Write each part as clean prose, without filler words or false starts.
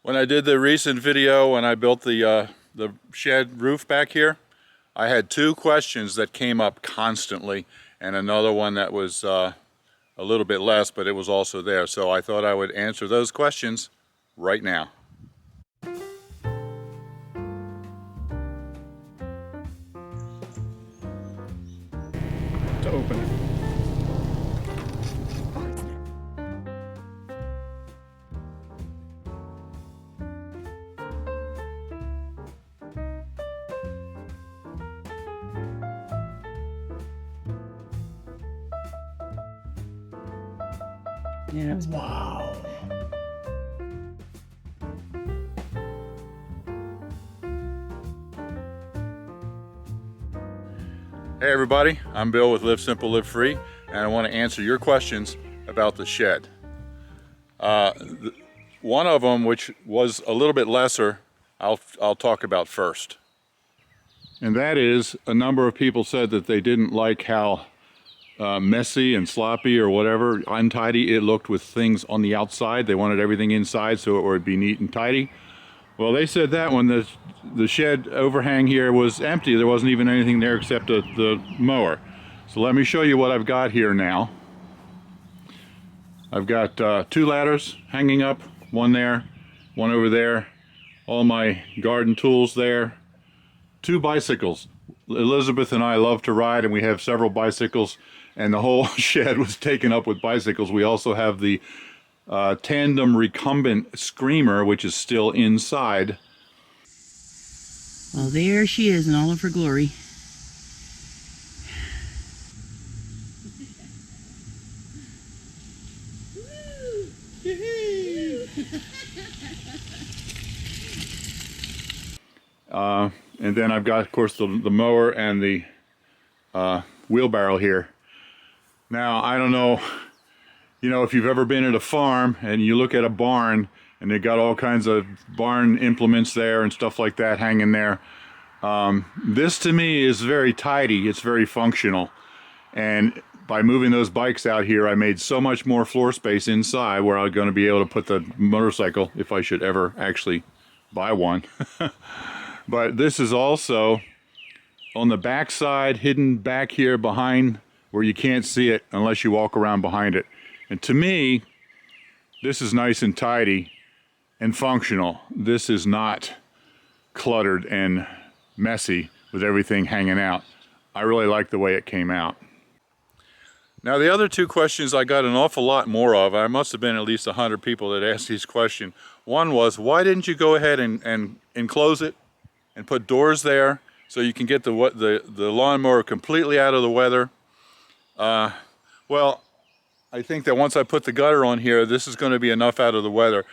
When I did the recent video when I built the shed roof back here, I had two questions that came up constantly and another one that was a little bit less, but it was also there. So I thought I would answer those questions right now. To open it. Yeah, it was Wow. Hey everybody, I'm Bill with Live Simple, Live Free, and I want to answer your questions about the shed. One of them, which was a little bit lesser, I'll talk about first. And that is, a number of people said that they didn't like how messy and sloppy or whatever, untidy it looked with things on the outside. They wanted everything inside so it would be neat and tidy. Well, they said that when the shed overhang here was empty, there wasn't even anything there except the mower. So let me show you what I've got here now. I've got two ladders hanging up, one there, one over there, all my garden tools there, two bicycles. Elizabeth and I love to ride, and we have several bicycles, and the whole shed was taken up with bicycles. We also have the tandem recumbent screamer, which is still inside. Well, there she is in all of her glory. And then I've got, of course, the mower and the wheelbarrow here. Now, I don't know, if you've ever been at a farm and you look at a barn and they've got all kinds of barn implements there and stuff like that hanging there. This to me is very tidy, it's very functional. And by moving those bikes out here, I made so much more floor space inside where I'm going to be able to put the motorcycle, if I should ever actually buy one. But this is also on the back side, hidden back here behind where you can't see it unless you walk around behind it. And to me, this is nice and tidy and functional. This is not cluttered and messy with everything hanging out. I really like the way it came out. Now the other two questions I got an awful lot more of. I must have been at least 100 people that asked these questions. One was, why didn't you go ahead and enclose it and put doors there so you can get the lawnmower completely out of the weather? Well, I think that once I put the gutter on here, this is going to be enough out of the weather.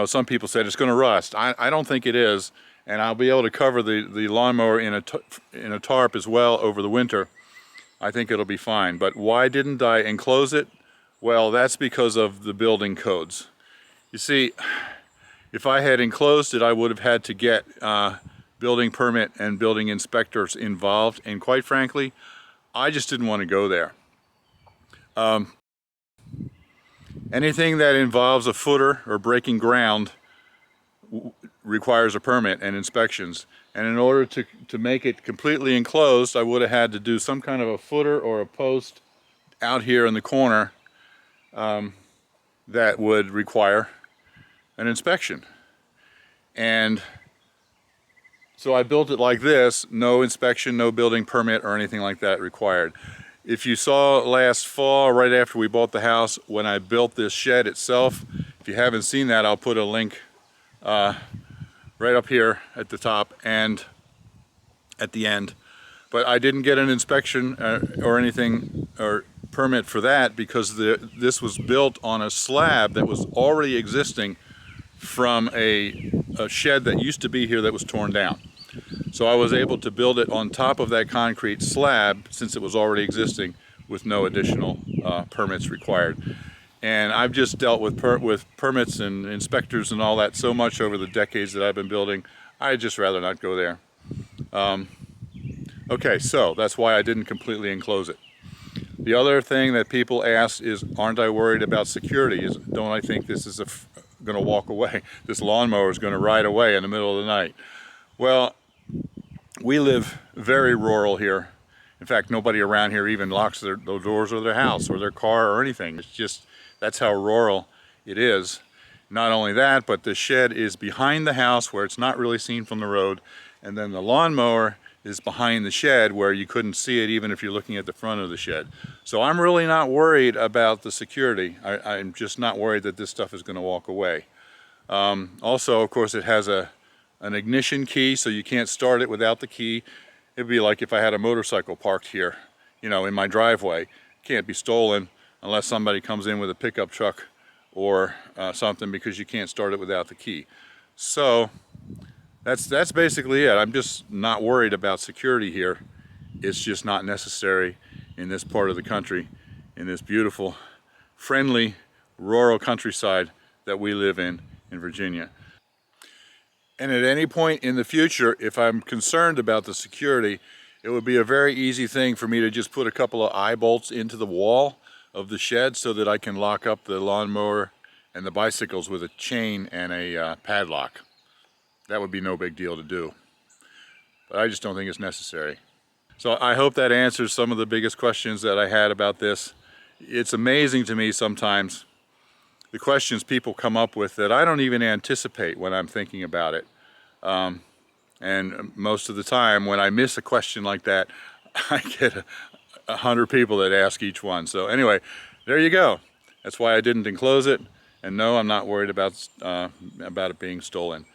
Some people said it's going to rust. I don't think it is, and I'll be able to cover the lawnmower in a tarp as well over the winter. I think it'll be fine. But why didn't I enclose it? Well, that's because of the building codes. You see, if I had enclosed it, I would have had to get building permit and building inspectors involved, and quite frankly, I just didn't want to go there. Anything that involves a footer or breaking ground requires a permit and inspections. And in order to make it completely enclosed, I would have had to do some kind of a footer or a post out here in the corner that would require an inspection. And so I built it like this, no inspection, no building permit or anything like that required. If you saw last fall, right after we bought the house, when I built this shed itself, if you haven't seen that, I'll put a link right up here at the top and at the end. But I didn't get an inspection or anything or permit for that because this was built on a slab that was already existing from a shed that used to be here that was torn down. So I was able to build it on top of that concrete slab since it was already existing with no additional permits required. And I've just dealt with permits and inspectors and all that so much over the decades that I've been building, I'd just rather not go there. Okay, so that's why I didn't completely enclose it. The other thing that people ask is, aren't I worried about security? Don't I think this is going to walk away. This lawnmower is going to ride away in the middle of the night. Well, we live very rural here. In fact, nobody around here even locks the doors of their house or their car or anything. It's just, that's how rural it is. Not only that, but the shed is behind the house where it's not really seen from the road. And then the lawnmower is behind the shed where you couldn't see it even if you're looking at the front of the shed. So I'm really not worried about the security. I'm just not worried that this stuff is going to walk away. Also, of course, it has an ignition key, so you can't start it without the key. It'd be like if I had a motorcycle parked here, you know, in my driveway. Can't be stolen unless somebody comes in with a pickup truck or something, because you can't start it without the key. So that's basically it. I'm just not worried about security here. It's just not necessary in this part of the country, in this beautiful, friendly, rural countryside that we live in Virginia. And at any point in the future, if I'm concerned about the security, it would be a very easy thing for me to just put a couple of eye bolts into the wall of the shed so that I can lock up the lawnmower and the bicycles with a chain and a padlock. That would be no big deal to do. But I just don't think it's necessary. So I hope that answers some of the biggest questions that I had about this. It's amazing to me sometimes the questions people come up with that I don't even anticipate when I'm thinking about it. And most of the time when I miss a question like that, I get 100 people that ask each one. So anyway, there you go. That's why I didn't enclose it. And no, I'm not worried about it being stolen.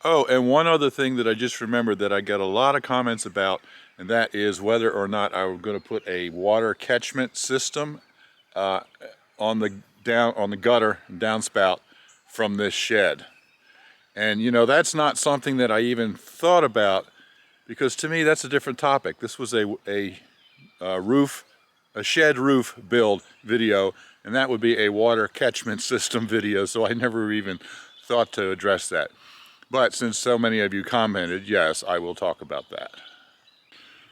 Oh, and one other thing that I just remembered that I get a lot of comments about, and that is whether or not I was going to put a water catchment system on the gutter downspout from this shed. And you know, that's not something that I even thought about, because to me that's a different topic. This was a shed roof build video, and that would be a water catchment system video, so I never even thought to address that. But since so many of you commented, yes, I will talk about that.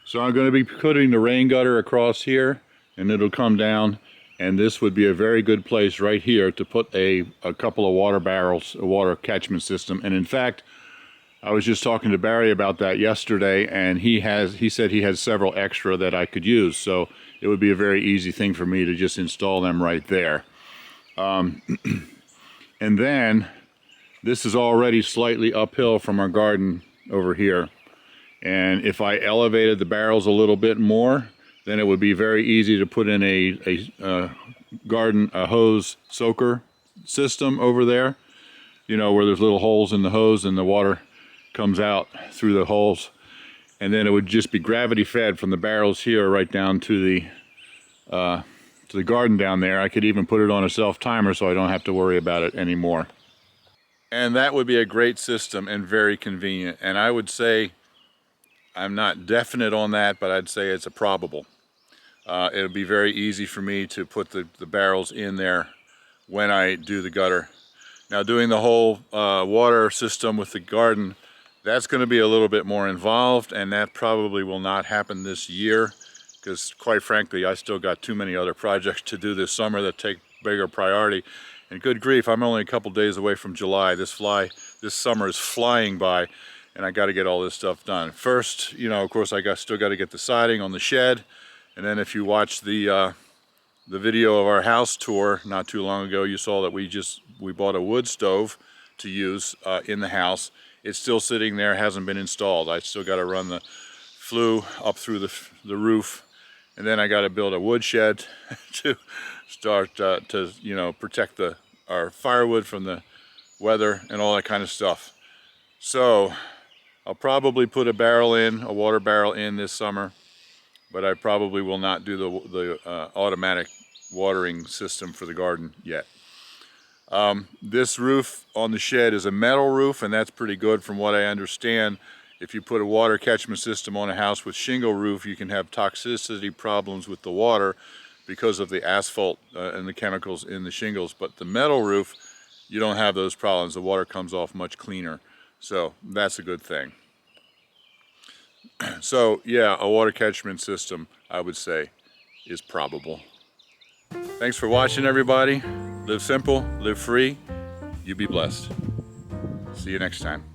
So I'm going to be putting the rain gutter across here, and it'll come down, and this would be a very good place right here to put a couple of water barrels, a water catchment system. And in fact, I was just talking to Barry about that yesterday, and he said he has several extra that I could use, so it would be a very easy thing for me to just install them right there. And then this is already slightly uphill from our garden over here, and if I elevated the barrels a little bit more, then it would be very easy to put in a hose soaker system over there, you know, where there's little holes in the hose and the water comes out through the holes, and then it would just be gravity fed from the barrels here right down to the garden down there. I could even put it on a self timer so I don't have to worry about it anymore. And that would be a great system and very convenient. And I would say, I'm not definite on that, but I'd say it's a probable. It would be very easy for me to put the barrels in there when I do the gutter. Now, doing the whole water system with the garden, that's going to be a little bit more involved, and that probably will not happen this year, because quite frankly, I still got too many other projects to do this summer that take bigger priority. And good grief, I'm only a couple days away from July. This summer is flying by, and I got to get all this stuff done. First, you know, of course, still got to get the siding on the shed. And then if you watch the video of our house tour not too long ago, you saw that we bought a wood stove to use in the house. It's still sitting there, hasn't been installed. I still got to run the flue up through the roof, and then I got to build a wood shed to start to, you know, protect our firewood from the weather and all that kind of stuff. So I'll probably put a water barrel in this summer, but I probably will not do the automatic watering system for the garden yet. This roof on the shed is a metal roof, and that's pretty good from what I understand. If you put a water catchment system on a house with shingle roof, you can have toxicity problems with the water because of the asphalt and the chemicals in the shingles. But the metal roof, you don't have those problems. The water comes off much cleaner. So that's a good thing. So yeah, a water catchment system, I would say, is probable. Thanks for watching, everybody. Live simple, live free, You be blessed. See you next time.